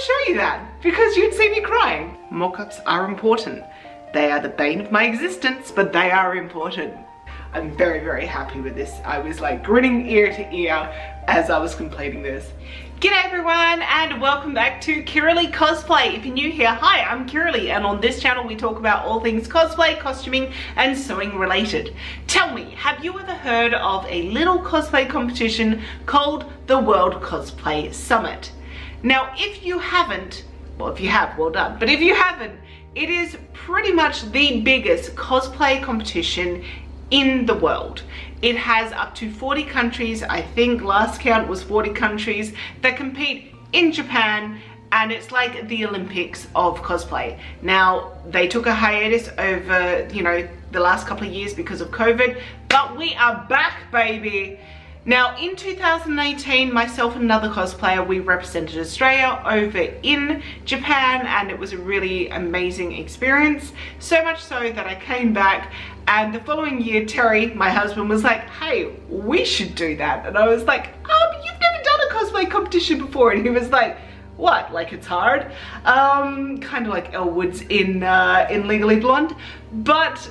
to show you that because you'd see me crying. Mock-ups are important. They are the bane of my existence, but they are important. I'm very, very happy with this. I was like grinning ear to ear as I was completing this. G'day everyone and welcome back to Kirralie Cosplay. If you're new here, hi, I'm Kirralie and on this channel we talk about all things cosplay, costuming and sewing related. Tell me, have you ever heard of a little cosplay competition called the World Cosplay Summit? Now if you haven't, well if you have, well done, but if you haven't, it is pretty much the biggest cosplay competition in the world. It has up to 40 countries, I think last count was 40 countries that compete in Japan, and it's like the Olympics of cosplay. Now they took a hiatus over, you know, the last couple of years because of COVID, but we are back, baby. Now in 2018, myself and another cosplayer, we represented Australia over in Japan and it was a really amazing experience. So much so that I came back and the following year, Terry, my husband, was like, hey, we should do that. And I was like, you've never done a cosplay competition before. And he was like, what, like it's hard? Kind of like Elle Woods in Legally Blonde. But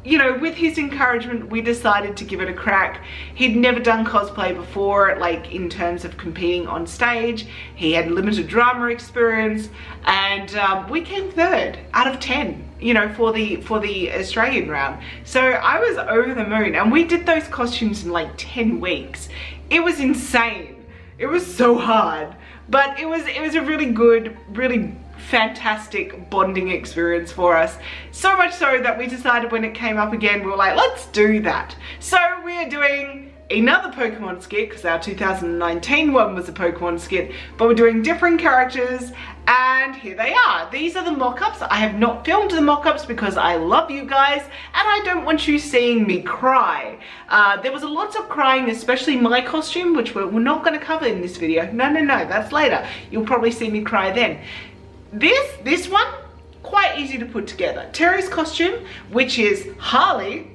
you know, with his encouragement, we decided to give it a crack. He'd never done cosplay before, like in terms of competing on stage. He had limited drama experience, and we came 3rd out of 10, you know, for the Australian round. So I was over the moon, and we did those costumes in like 10 weeks. It was insane. It was so hard, but it was a really good, really fantastic bonding experience for us. So much so that we decided when it came up again, we were like, let's do that. So we are doing another Pokemon skit because our 2019 one was a Pokemon skit, but we're doing different characters and here they are. These are the mock-ups. I have not filmed the mock-ups because I love you guys and I don't want you seeing me cry. There was a lot of crying, especially my costume, which we're not going to cover in this video. No, that's later. You'll probably see me cry then. This one, quite easy to put together. Terry's costume, which is Harley,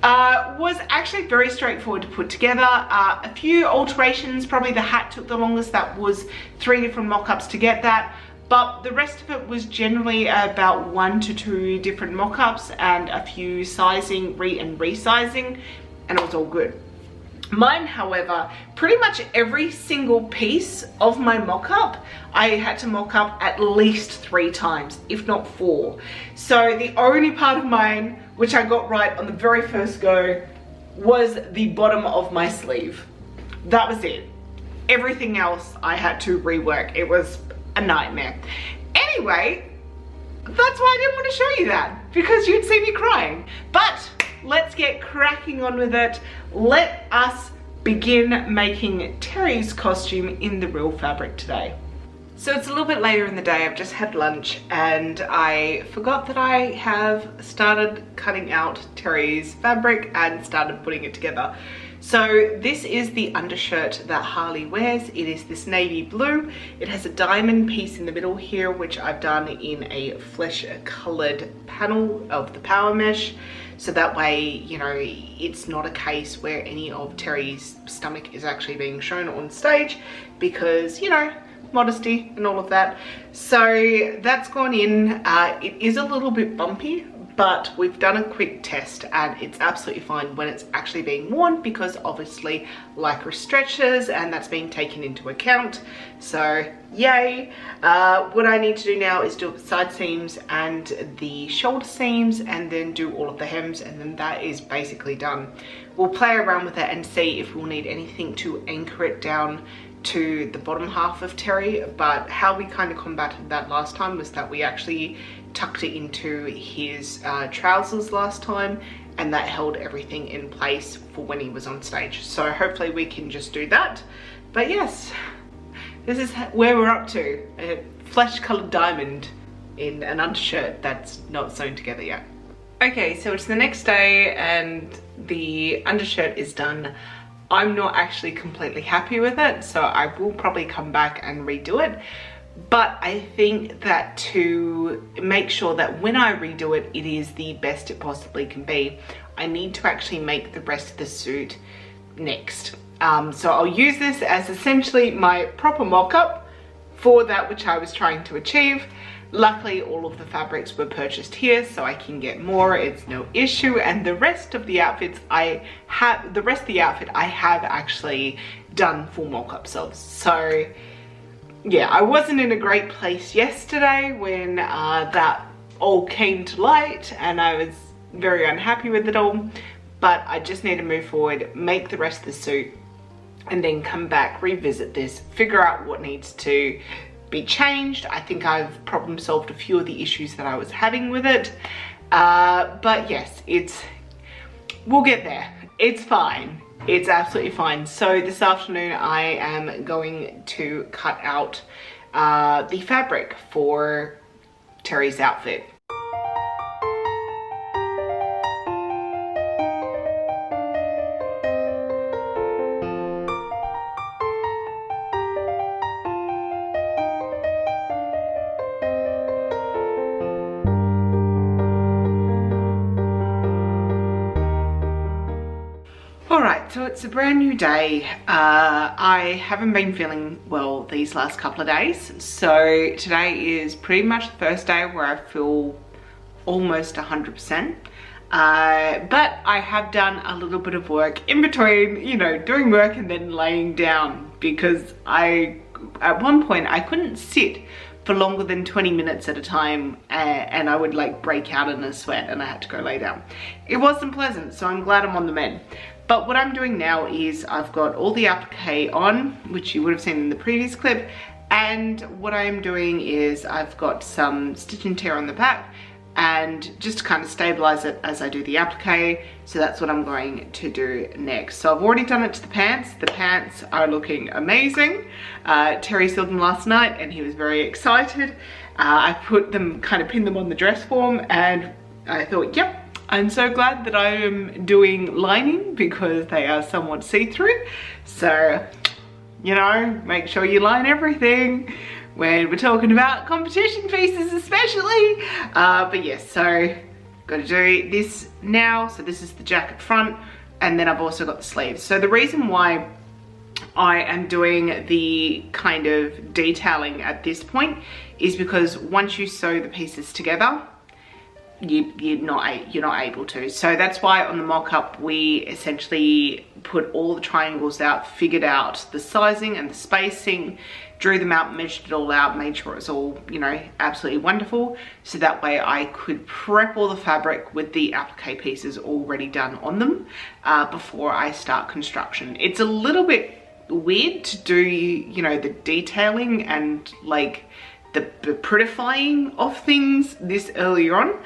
was actually very straightforward to put together. A few alterations, probably the hat took the longest. That was 3 different mock-ups to get that. But the rest of it was generally about 1 to 2 different mock-ups and a few sizing and resizing, and it was all good. Mine, however, pretty much every single piece of my mock-up, I had to mock up at least 3 times, if not 4. So the only part of mine, which I got right on the very first go, was the bottom of my sleeve. That was it. Everything else I had to rework. It was a nightmare. Anyway, that's why I didn't want to show you that, because you'd see me crying. But let's get cracking on with it. Let us begin making Terry's costume in the real fabric today. So it's a little bit later in the day. I've just had lunch and I forgot that I have started cutting out Terry's fabric and started putting it together. So this is the undershirt that Harley wears. It is this navy blue. It has a diamond piece in the middle here, which I've done in a flesh colored panel of the power mesh. So that way, you know, it's not a case where any of Terry's stomach is actually being shown on stage because, you know, modesty and all of that. So that's gone in. It is a little bit bumpy, but we've done a quick test and it's absolutely fine when it's actually being worn because obviously lycra stretches and that's being taken into account. So yay. What I need to do now is do the side seams and the shoulder seams and then do all of the hems, and then that is basically done. We'll play around with it and see if we'll need anything to anchor it down to the bottom half of Terry, but how we kind of combated that last time was that we actually tucked it into his trousers last time, and that held everything in place for when he was on stage. So hopefully we can just do that. But yes, this is where we're up to. A flesh colored diamond in an undershirt that's not sewn together yet. Okay, so it's the next day and the undershirt is done. I'm not actually completely happy with it, so I will probably come back and redo it. But I think that to make sure that when I redo it, it is the best it possibly can be, I need to actually make the rest of the suit next. So I'll use this as essentially my proper mock-up for that which I was trying to achieve. Luckily, all of the fabrics were purchased here, so I can get more. It's no issue. And the rest of the outfits I have actually done full mock-ups of. So yeah, I wasn't in a great place yesterday when that all came to light, and I was very unhappy with it all. But I just need to move forward, make the rest of the suit, and then come back, revisit this, figure out what needs to be changed. I think I've problem solved a few of the issues that I was having with it. But yes, we'll get there. It's fine. It's absolutely fine. So this afternoon I am going to cut out the fabric for Terry's outfit. Alright, so it's a brand new day. I haven't been feeling well these last couple of days, so today is pretty much the first day where I feel almost 100%. But I have done a little bit of work in between, you know, doing work and then laying down, because at one point I couldn't sit for longer than 20 minutes at a time, and I would like break out in a sweat and I had to go lay down. It wasn't pleasant, so I'm glad I'm on the mend. But what I'm doing now is I've got all the applique on, which you would have seen in the previous clip, and what I'm doing is I've got some stitch and tear on the back, and just to kind of stabilize it as I do the applique. So that's what I'm going to do next. So I've already done it to the pants. The pants are looking amazing. Terry saw them last night and he was very excited. I pinned them on the dress form, and I thought, yep, I'm so glad that I am doing lining because they are somewhat see-through. So, you know, make sure you line everything when we're talking about competition pieces especially. But yes, so got to do this now. So this is the jacket front, and then I've also got the sleeves. So the reason why I am doing the kind of detailing at this point is because once you sew the pieces together, you're not able to. So that's why on the mock-up we essentially put all the triangles out, figured out the sizing and the spacing, drew them out, measured it all out, made sure it was all, you know, absolutely wonderful. So that way I could prep all the fabric with the applique pieces already done on them before I start construction. It's a little bit weird to do, you know, the detailing and like the prettifying of things this earlier on,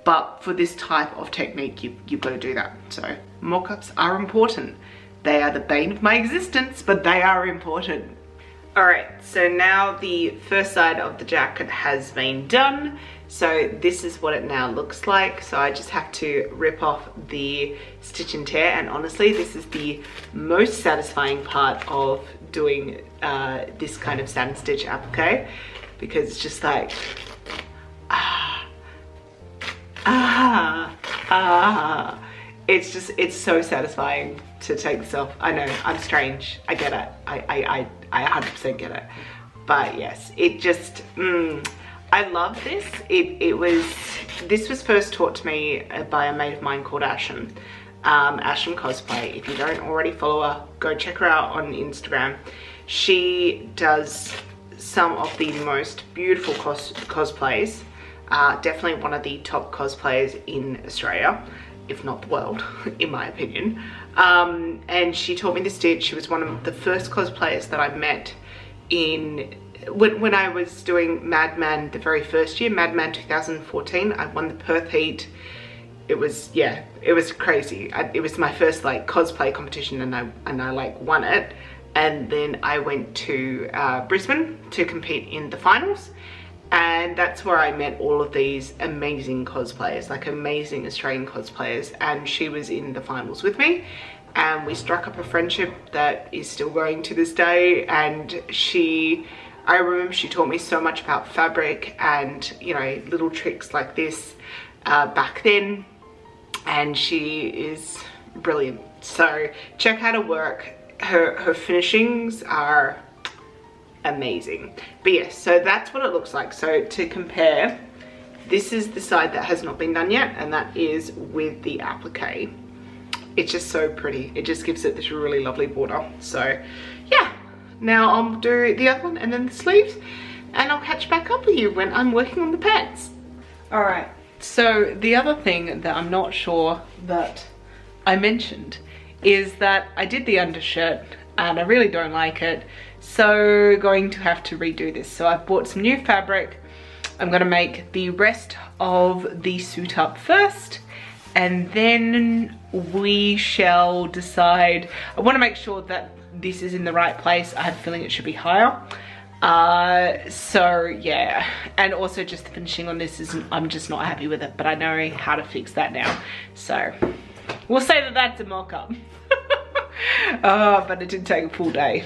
but for this type of technique you've got to do that. So mock-ups are important. They are the bane of my existence, but they are important. Alright, so now the first side of the jacket has been done. So this is what it now looks like. So I just have to rip off the stitch and tear, and honestly this is the most satisfying part of doing this kind of satin stitch applique, because it's just like it's so satisfying to take this off. I know, I'm strange, I get it, I 100% get it, but yes, it just I love this. This was first taught to me by a mate of mine called Asham Cosplay. If you don't already follow her, go check her out on Instagram. She does some of the most beautiful cosplays. Definitely one of the top cosplayers in Australia, if not the world, in my opinion. And she taught me the stitch. She was one of the first cosplayers that I met when I was doing Madman the very first year, Madman 2014. I won the Perth Heat. It was, yeah, it was crazy. It was my first like cosplay competition, and I like won it. And then I went to Brisbane to compete in the finals. And that's where I met all of these amazing cosplayers, like amazing Australian cosplayers, and she was in the finals with me, and we struck up a friendship that is still going to this day. And I remember she taught me so much about fabric and, you know, little tricks like this back then, and she is brilliant. So check out her work. Her finishings are amazing. But yes, so that's what it looks like. So to compare, this is the side that has not been done yet, and that is with the applique. It's just so pretty. It just gives it this really lovely border. So yeah, now I'll do the other one and then the sleeves, and I'll catch back up with you when I'm working on the pants. All right, so the other thing that I'm not sure that I mentioned is that I did the undershirt and I really don't like it, so going to have to redo this. So I've bought some new fabric. I'm gonna make the rest of the suit up first, and then we shall decide. I want to make sure that this is in the right place. I have a feeling it should be higher. So yeah, and also just the finishing on this is, I'm just not happy with it, but I know how to fix that now. So we'll say that that's a mock-up. But it did take a full day.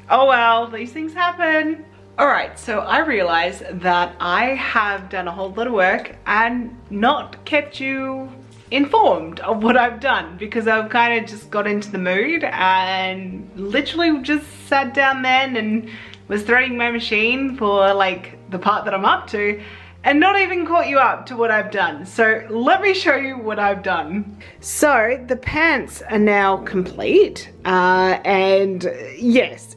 Oh well, these things happen. Alright, so I realized that I have done a whole lot of work and not kept you informed of what I've done, because I've kind of just got into the mood and literally just sat down then and was threading my machine for like the part that I'm up to, and not even caught you up to what I've done. So let me show you what I've done. So the pants are now complete, and yes,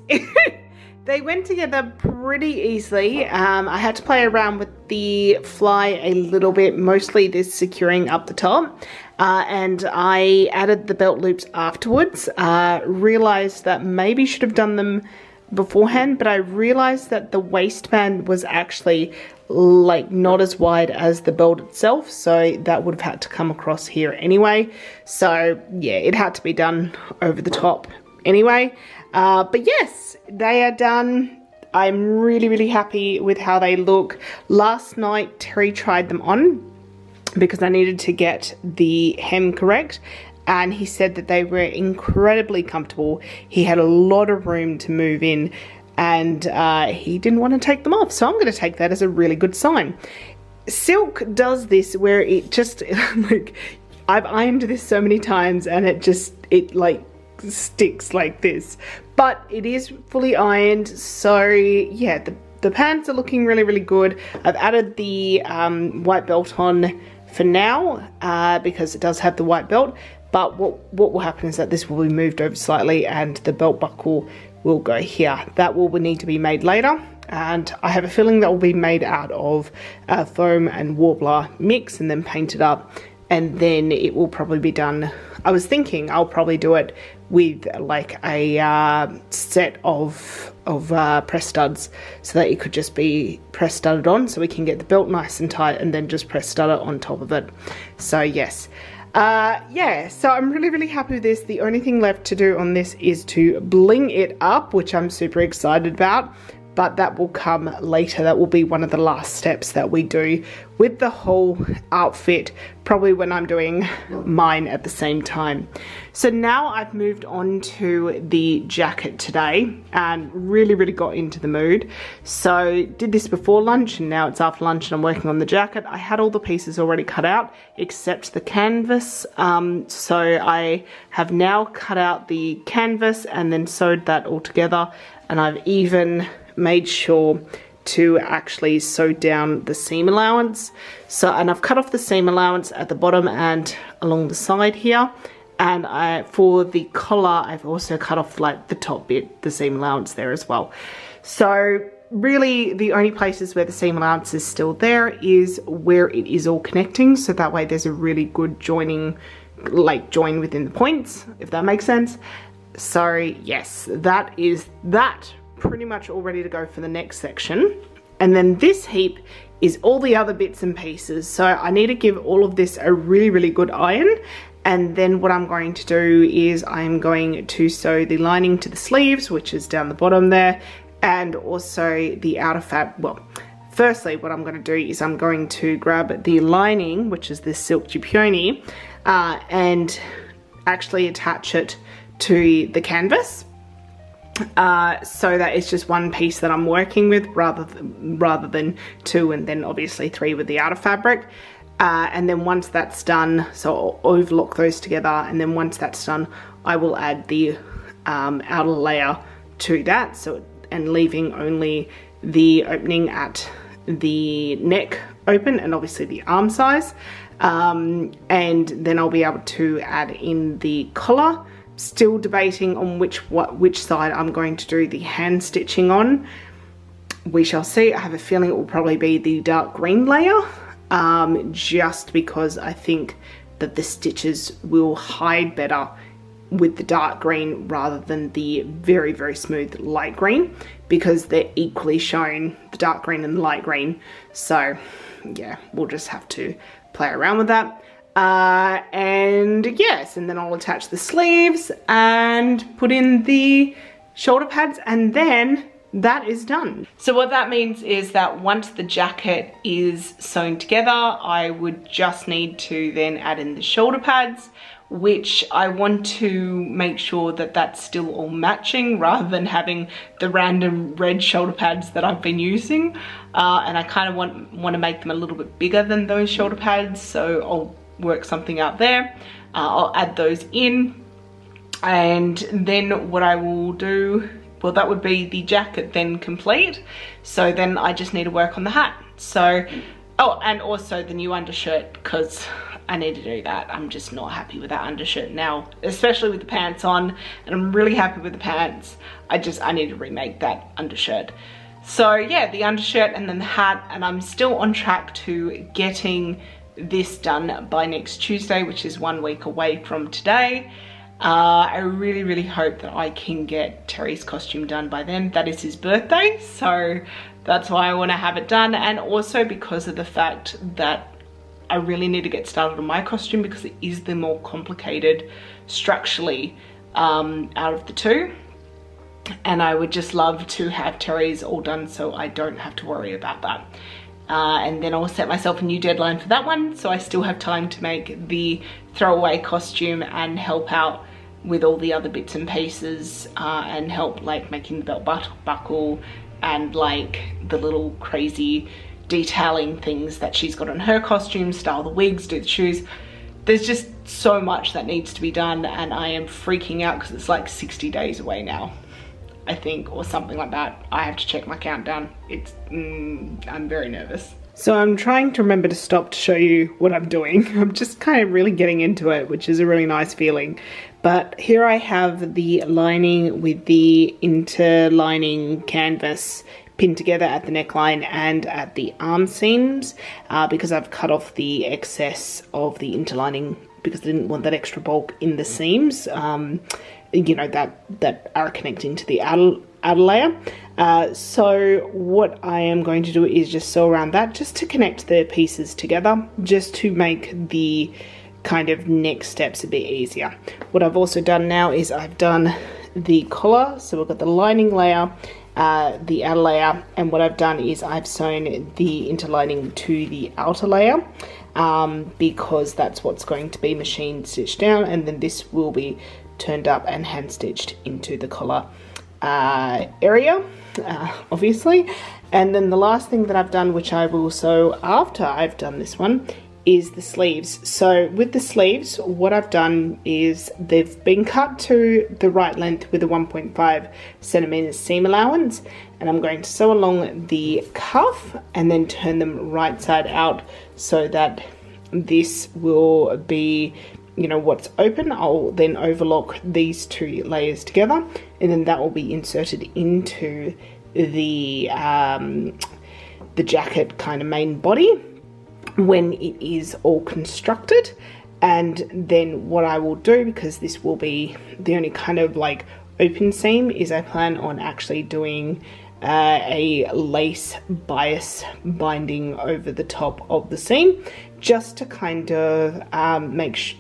they went together pretty easily. I had to play around with the fly a little bit, mostly this securing up the top, and I added the belt loops afterwards. Realized that maybe should have done them beforehand, but I realized that the waistband was actually like not as wide as the belt itself, so that would have had to come across here anyway. So yeah, it had to be done over the top anyway. But yes, they are done. I'm really happy with how they look. Last night Terry tried them on because I needed to get the hem correct, and he said that they were incredibly comfortable. He had a lot of room to move in, and he didn't want to take them off, so I'm going to take that as a really good sign. Silk does this where it just like, I've ironed this so many times and it like sticks like this, but it is fully ironed. So yeah, the pants are looking really good. I've added the white belt on for now because it does have the white belt, but what will happen is that this will be moved over slightly and the belt buckle will go here. That will need to be made later, and I have a feeling that will be made out of foam and warbler mix and then painted up, and then it will probably be done. I was thinking I'll probably do it with like a set of press studs, so that it could just be press studded on, so we can get the belt nice and tight and then just press stud it on top of it. So yes, yeah, so I'm really happy with this. The only thing left to do on this is to bling it up, which I'm super excited about, but that will come later. That will be one of the last steps that we do with the whole outfit, probably when I'm doing mine at the same time. So now I've moved on to the jacket today and really got into the mood. So did this before lunch, and now it's after lunch and I'm working on the jacket. I had all the pieces already cut out except the canvas. So I have now cut out the canvas and then sewed that all together, and I've even made sure to actually sew down the seam allowance. So, and I've cut off the seam allowance at the bottom and along the side here, and for the collar I've also cut off like the top bit, the seam allowance there as well. So really the only places where the seam allowance is still there is where it is all connecting, so that way there's a really good joining, like join within the points, if that makes sense. So yes, that is that pretty much all ready to go for the next section. And then this heap is all the other bits and pieces, so I need to give all of this a really good iron. And then what I'm going to do is I'm going to sew the lining to the sleeves, which is down the bottom there, and also the outer fab. Well, firstly what I'm going to do is I'm going to grab the lining, which is this silk chipione, and actually attach it to the canvas, so that it's just one piece that I'm working with rather than two, and then obviously three with the outer fabric. And then once that's done, so I'll overlock those together, and then once that's done I will add the outer layer to that, so and leaving only the opening at the neck open and obviously the arm size. And then I'll be able to add in the collar. Still debating on which side I'm going to do the hand stitching on. We shall see. I have a feeling it will probably be the dark green layer, just because I think that the stitches will hide better with the dark green rather than the very, very smooth light green, because they're equally shown, the dark green and the light green. So yeah, we'll just have to play around with that. And yes, and then I'll attach the sleeves and put in the shoulder pads, and then that is done. So what that means is that once the jacket is sewn together, I would just need to then add in the shoulder pads, which I want to make sure that that's still all matching rather than having the random red shoulder pads that I've been using. And I kind of want to make them a little bit bigger than those shoulder pads, so I'll work something out there. I'll add those in, and then what I will do, well, that would be the jacket then complete. So then I just need to work on the hat. So, oh, and also the new undershirt, because I need to do that. I'm just not happy with that undershirt now, especially with the pants on, and I'm really happy with the pants. I need to remake that undershirt. So yeah, the undershirt and then the hat, and I'm still on track to getting this done by next Tuesday, which is 1 week away from today. I really, really hope that I can get Terry's costume done by then. That is his birthday, so that's why I want to have it done, and also because of the fact that I really need to get started on my costume, because it is the more complicated structurally out of the two, and I would just love to have Terry's all done so I don't have to worry about that. And then I'll set myself a new deadline for that one, so I still have time to make the throwaway costume and help out with all the other bits and pieces, and help like making the belt buckle and like the little crazy detailing things that she's got on her costume, style the wigs, do the shoes. There's just so much that needs to be done, and I am freaking out because it's like 60 days away now, I think, or something like that. I have to check my countdown. I'm very nervous. So I'm trying to remember to stop to show you what I'm doing. I'm just kind of really getting into it, which is a really nice feeling. But here I have the lining with the interlining canvas pinned together at the neckline and at the arm seams, because I've cut off the excess of the interlining because I didn't want that extra bulk in the seams, you know, that are connecting to the outer layer. So what I am going to do is just sew around that, just to connect the pieces together, just to make the kind of next steps a bit easier. What I've also done now is I've done the collar, so we've got the lining layer, the outer layer, and what I've done is I've sewn the interlining to the outer layer, because that's what's going to be machine stitched down, and then this will be turned up and hand stitched into the collar area, obviously. And then the last thing that I've done, which I will sew after I've done this one, is the sleeves. So with the sleeves, what I've done is they've been cut to the right length with a 1.5 centimeters seam allowance, and I'm going to sew along the cuff and then turn them right side out so that this will be, you know, what's open. I'll then overlock these two layers together, and then that will be inserted into the jacket kind of main body when it is all constructed. And then what I will do, because this will be the only kind of like open seam, is I plan on actually doing a lace bias binding over the top of the seam, just to kind of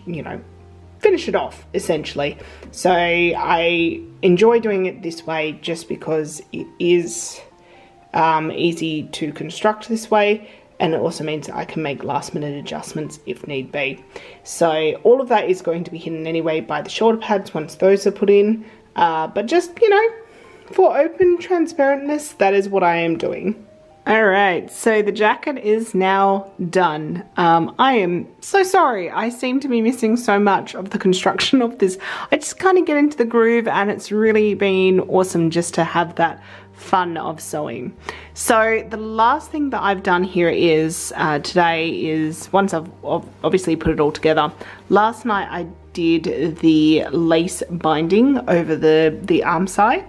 you know, finish it off essentially. So I enjoy doing it this way just because it is easy to construct this way, and it also means that I can make last minute adjustments if need be. So all of that is going to be hidden anyway by the shoulder pads once those are put in, but just, you know, for open transparentness, that is what I am doing. Alright, so the jacket is now done. I am so sorry. I seem to be missing so much of the construction of this. I just kind of get into the groove, and it's really been awesome just to have that fun of sewing. So the last thing that I've done here is today is, once I've obviously put it all together, last night I did the lace binding over the arm side,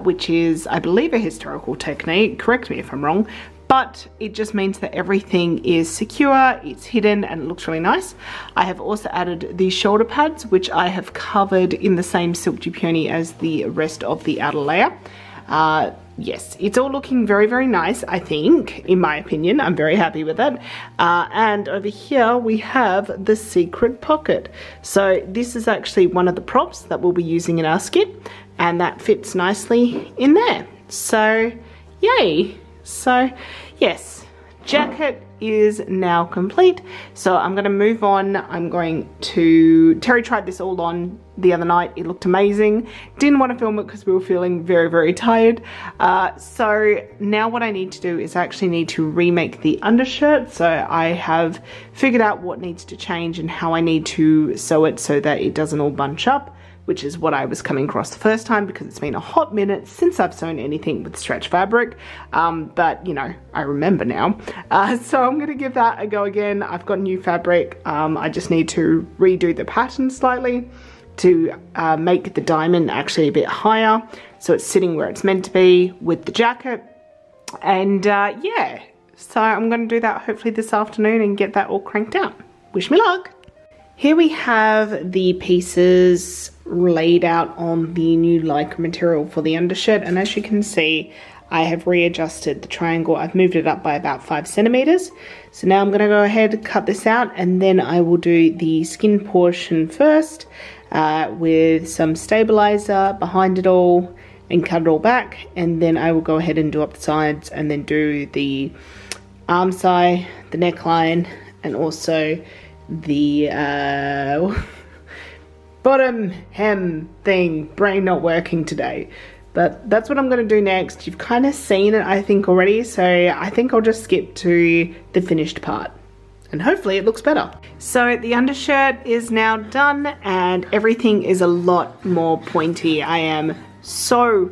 which is, I believe, a historical technique. Correct me if I'm wrong, but it just means that everything is secure, it's hidden, and it looks really nice. I have also added the shoulder pads, which I have covered in the same silk peony as the rest of the outer layer. Yes, it's all looking very, very nice, I think, in my opinion. I'm very happy with it. And over here we have the secret pocket. So this is actually one of the props that we'll be using in our skit, and that fits nicely in there. So, yay. So, yes, jacket is now complete. So I'm going to move on. I'm going to, Terry tried this all on the other night. It looked amazing. Didn't want to film it because we were feeling very, very tired. So now what I need to do is I actually need to remake the undershirt. So I have figured out what needs to change and how I need to sew it so that it doesn't all bunch up, which is what I was coming across the first time, because it's been a hot minute since I've sewn anything with stretch fabric. But you know, I remember now. So I'm gonna give that a go again. I've got new fabric. I just need to redo the pattern slightly to make the diamond actually a bit higher, so it's sitting where it's meant to be with the jacket. And yeah, so I'm gonna do that hopefully this afternoon and get that all cranked out. Wish me luck. Here we have the pieces laid out on the new lycra material for the undershirt, and as you can see, I have readjusted the triangle. I've moved it up by about 5 centimeters. So now I'm going to go ahead and cut this out, and then I will do the skin portion first with some stabilizer behind it all and cut it all back, and then I will go ahead and do up the sides and then do the arm side, the neckline, and also the bottom hem thing. Brain not working today, but that's what I'm going to do next. You've kind of seen it, I think, already, so I think I'll just skip to the finished part and hopefully it looks better. So the undershirt is now done and everything is a lot more pointy. I am so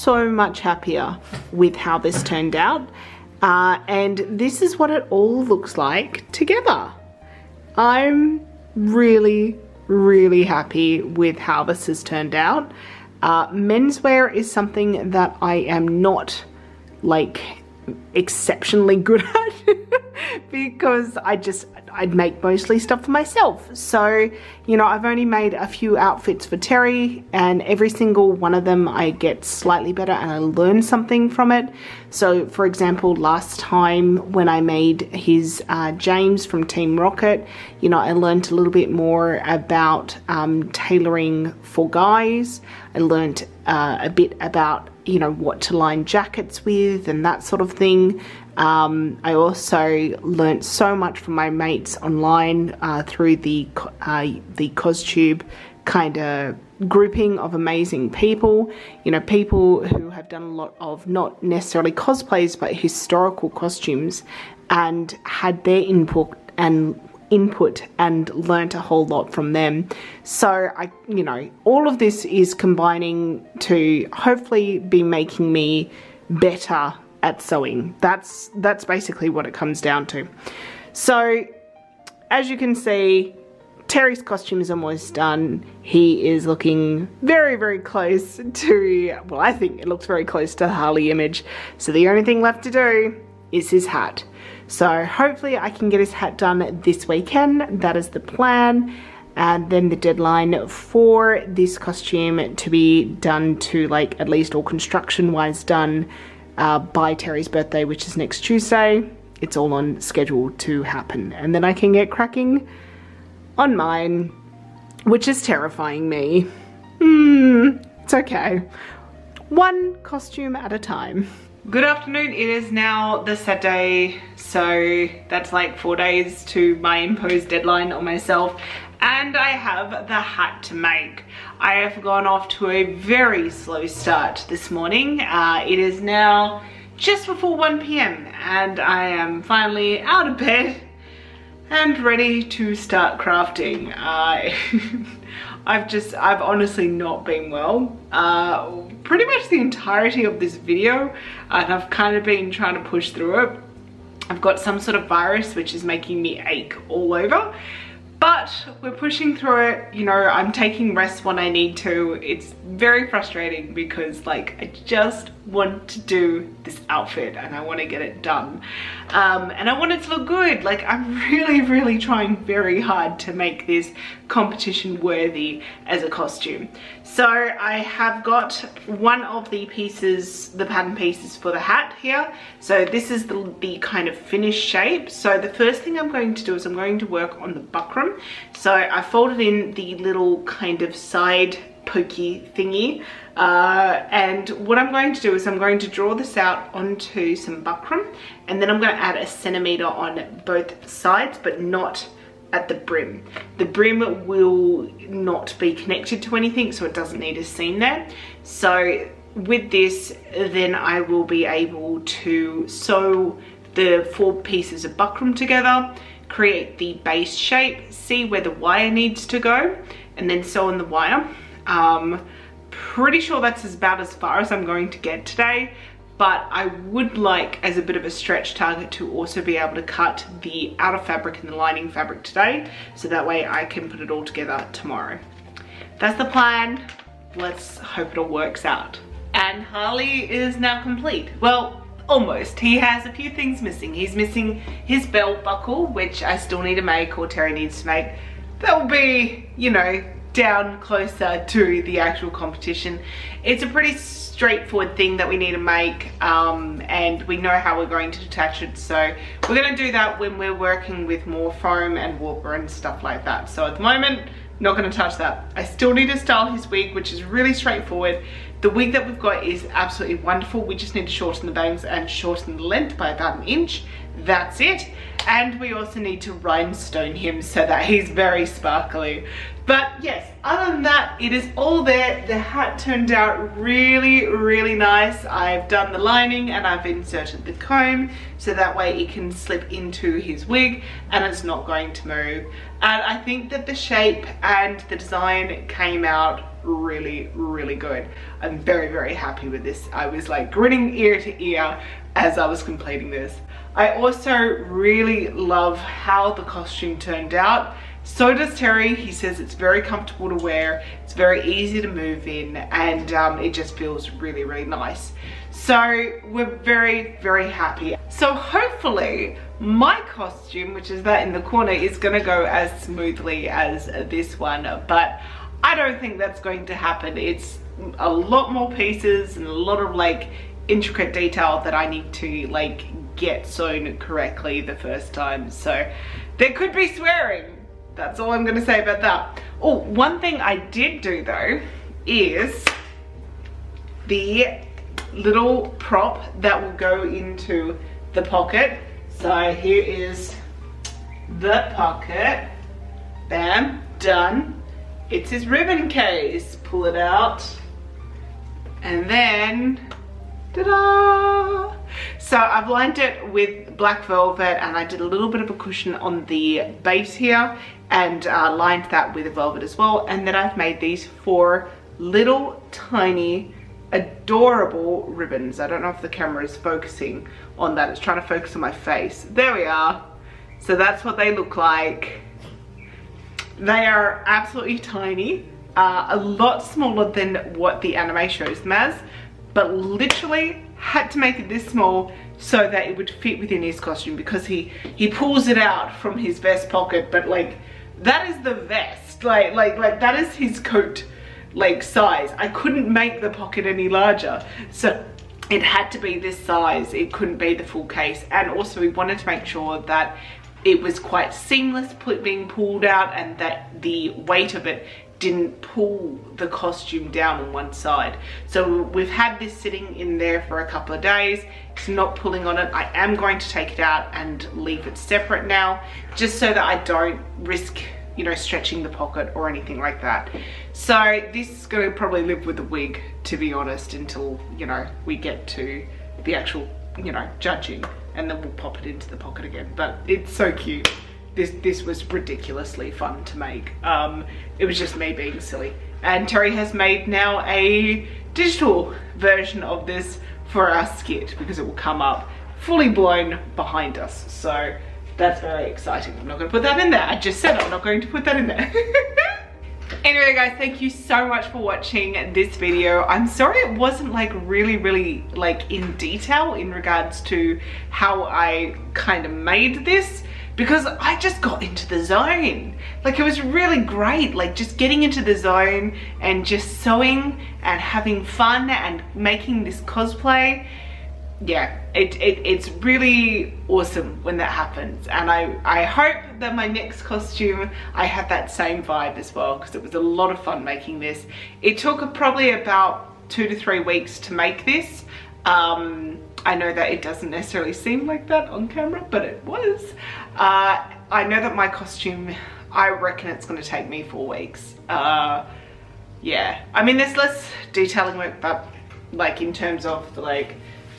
much happier with how this turned out, and this is what it all looks like together. I'm really happy with how this has turned out. Menswear is something that I am not like exceptionally good at because I'd make mostly stuff for myself. So, you know, I've only made a few outfits for Terry, and every single one of them I get slightly better and I learn something from it. So for example, last time when I made his James from Team Rocket, you know, I learned a little bit more about tailoring for guys. I learned a bit about, you know, what to line jackets with and that sort of thing. I also learnt so much from my mates online through the CosTube kind of grouping of amazing people, you know, people who have done a lot of not necessarily cosplays but historical costumes and had their input and learnt a whole lot from them. So you know, all of this is combining to hopefully be making me better at sewing. That's basically what it comes down to. So as you can see, Terry's costume is almost done. He is looking very close to, well, I think it looks very close to the Harley image. So the only thing left to do is his hat. So hopefully I can get his hat done this weekend. That is the plan. And then the deadline for this costume to be done to, like, at least all construction wise done by Terry's birthday, which is next Tuesday. It's all on schedule to happen. And then I can get cracking on mine, which is terrifying me. It's okay. One costume at a time. Good afternoon. It is now the Saturday, so that's like 4 days to my imposed deadline on myself, and I have the hat to make. I have gone off to a very slow start this morning. It is now just before 1 p.m. and I am finally out of bed and ready to start crafting. I've honestly not been well. pretty much the entirety of this video, and I've kind of been trying to push through it. I've got some sort of virus which is making me ache all over, but we're pushing through it. You know, I'm taking rest when I need to. It's very frustrating because like I just want to do this outfit and I want to get it done, and I want it to look good. Like I'm really trying very hard to make this competition worthy as a costume. So I have got one of the pieces, the pattern pieces for the hat here. So this is the kind of finished shape. So the first thing I'm going to do is I'm going to work on the buckram. So I folded in the little kind of side pokey thingy, and what I'm going to do is I'm going to draw this out onto some buckram, and then I'm going to add 1 centimeter on both sides, but not at the brim. The brim will not be connected to anything, so it doesn't need a seam there. So with this, then I will be able to sew the 4 pieces of buckram together, create the base shape, see where the wire needs to go, and then sew on the wire. Pretty sure that's about as far as I'm going to get today, but I would like, as a bit of a stretch target, to also be able to cut the outer fabric and the lining fabric today, so that way I can put it all together tomorrow. That's the plan. Let's hope it all works out. And Harley is now complete. Well, almost. He has a few things missing. He's missing his belt buckle, which I still need to make, or Terry needs to make. That will be, you know, down closer to the actual competition. It's a pretty straightforward thing that we need to make, and we know how we're going to detach it, so we're going to do that when we're working with more foam and warper and stuff like that. So at the moment, not going to touch that. I still need to style his wig, which is really straightforward. The wig that we've got is absolutely wonderful. We just need to shorten the bangs and shorten the length by about 1 inch. That's it. And we also need to rhinestone him so that he's very sparkly. But yes, other than that, it is all there. The hat turned out really nice. I've done the lining and I've inserted the comb so that way it can slip into his wig and it's not going to move. And I think that the shape and the design came out really good. I'm very happy with this. I was like grinning ear to ear as I was completing this. I also really love how the costume turned out. So does Terry. He says it's very comfortable to wear, it's very easy to move in, and it just feels really nice. So we're very happy. So hopefully my costume, which is that in the corner, is gonna go as smoothly as this one, but I don't think that's going to happen. It's a lot more pieces and a lot of like intricate detail that I need to like get sewn correctly the first time. So there could be swearing. That's all I'm gonna say about that. Oh, one thing I did do though is the little prop that will go into the pocket. So here is the pocket. Bam, done. It's his ribbon case. Pull it out. And then, ta-da! So I've lined it with black velvet, and I did a little bit of a cushion on the base here and lined that with velvet as well. And then I've made these 4 little tiny adorable ribbons. I don't know if the camera is focusing on that. It's trying to focus on my face. There we are. So that's what they look like. They are absolutely tiny, a lot smaller than what the anime shows them as, but literally had to make it this small so that it would fit within his costume, because he pulls it out from his vest pocket, but like that is the vest, like that is his coat like size. I couldn't make the pocket any larger, so it had to be this size. It couldn't be the full case. And also we wanted to make sure that it was quite seamless being pulled out, and that the weight of it didn't pull the costume down on one side. So we've had this sitting in there for a couple of days. It's not pulling on it. I am going to take it out and leave it separate now, just so that I don't risk, you know, stretching the pocket or anything like that. So this is going to probably live with the wig, to be honest, until, you know, we get to the actual, you know, judging, and then we'll pop it into the pocket again. But it's so cute. This was ridiculously fun to make. It was just me being silly. And Terry has made now a digital version of this for our skit, because it will come up fully blown behind us. So that's very exciting. I'm not going to put that in there. I just said I'm not going to put that in there. Anyway guys, thank you so much for watching this video. I'm sorry it wasn't like really like in detail in regards to how I kind of made this, because I just got into the zone. Like, it was really great, like just getting into the zone and just sewing and having fun and making this cosplay. Yeah, it's really awesome when that happens, and I hope that my next costume I have that same vibe as well, because it was a lot of fun making this. It took probably about 2 to 3 weeks to make this. I know that it doesn't necessarily seem like that on camera, but it was. I know that my costume, I reckon it's going to take me 4 weeks. Yeah, I mean, there's less detailing work, but like in terms of like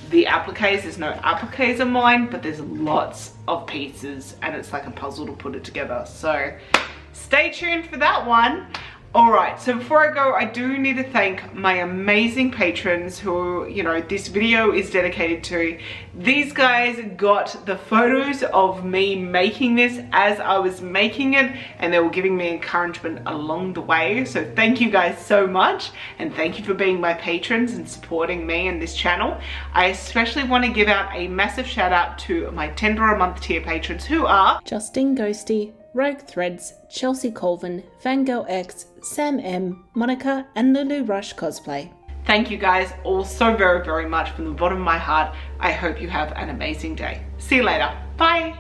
the appliques, there's no appliques on mine, but there's lots of pieces and it's like a puzzle to put it together. So stay tuned for that one. All right, so before I go, I do need to thank my amazing patrons who, you know, this video is dedicated to. These guys got the photos of me making this as I was making it, and they were giving me encouragement along the way. So thank you guys so much, and thank you for being my patrons and supporting me and this channel. I especially want to give out a massive shout out to my $10 a month tier patrons, who are Justin Ghosty, Rogue Threads, Chelsea Colvin, Fangirl X, Sam M, Monica, and Lulu Rush Cosplay. Thank you guys all so very much from the bottom of my heart. I hope you have an amazing day. See you later. Bye.